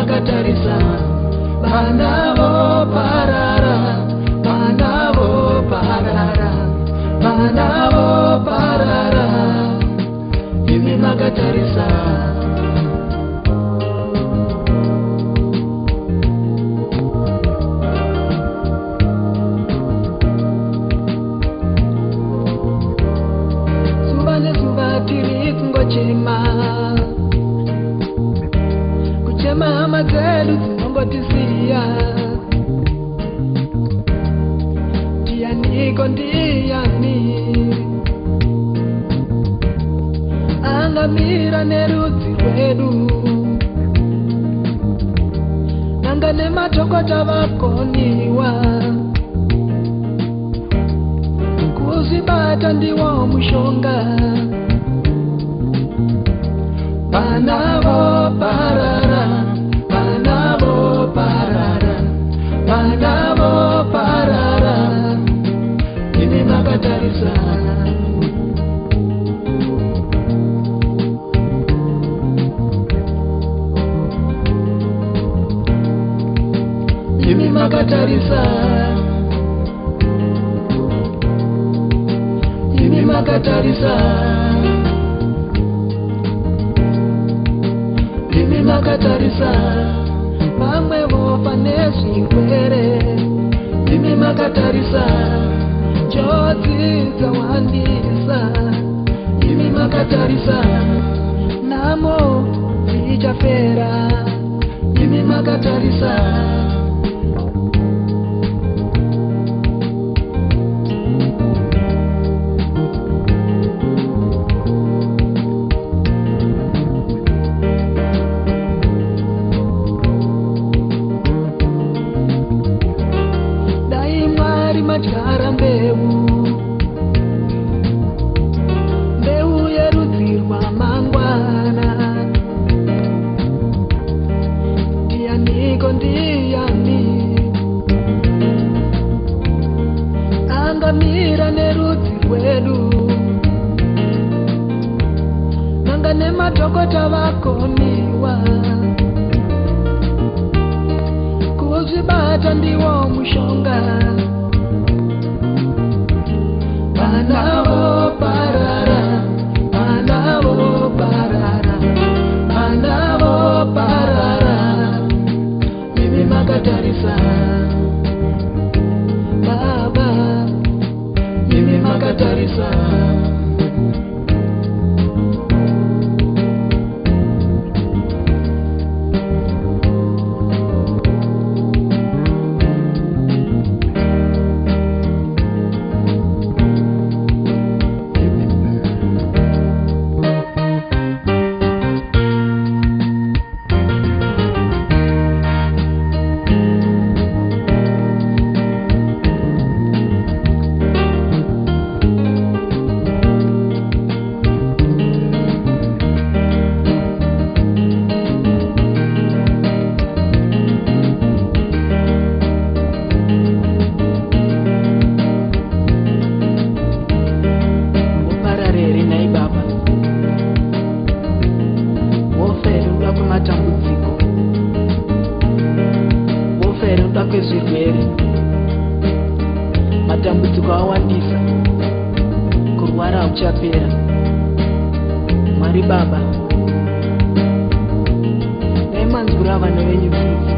makatarisa vana voparara, vana voparara, vana voparara, imi makatarisa. Zuva nezuva tiri kungochema, kuchema hama dzedu dzinongotisiya. Ndianiko ndiani angamira nerudzi rwedu, nanga nematokota vakoniwa, kuzvibata ndiwo mushonga. Vana voparara, vana voparara, vana voparara, imi makatarisa. Imi makatarisa, imi makatarisa, imi makatarisa. Vamwe vofa nezvirwere, imi makatarisa. Njodzi dzawandisa, imi makatarisa. Nhamo dzichapera, imi makatarisa. Dai Mwari madyara mbeu, mbeu yerudzi rwamangwana. Ndianiko ndiani angamira nerudzi rwedu, nanga nematokota vakoniwa, kuzvibata ndiwo mushonga. Vana voparara, vana voparara, vana voparara, imi makatarisa. Baba, imi makatarisa. Kwezvirwere matambudziko awandisa, kurwara hakuchapera. Mwari Baba, dai manzwira vana venyu tsitsi,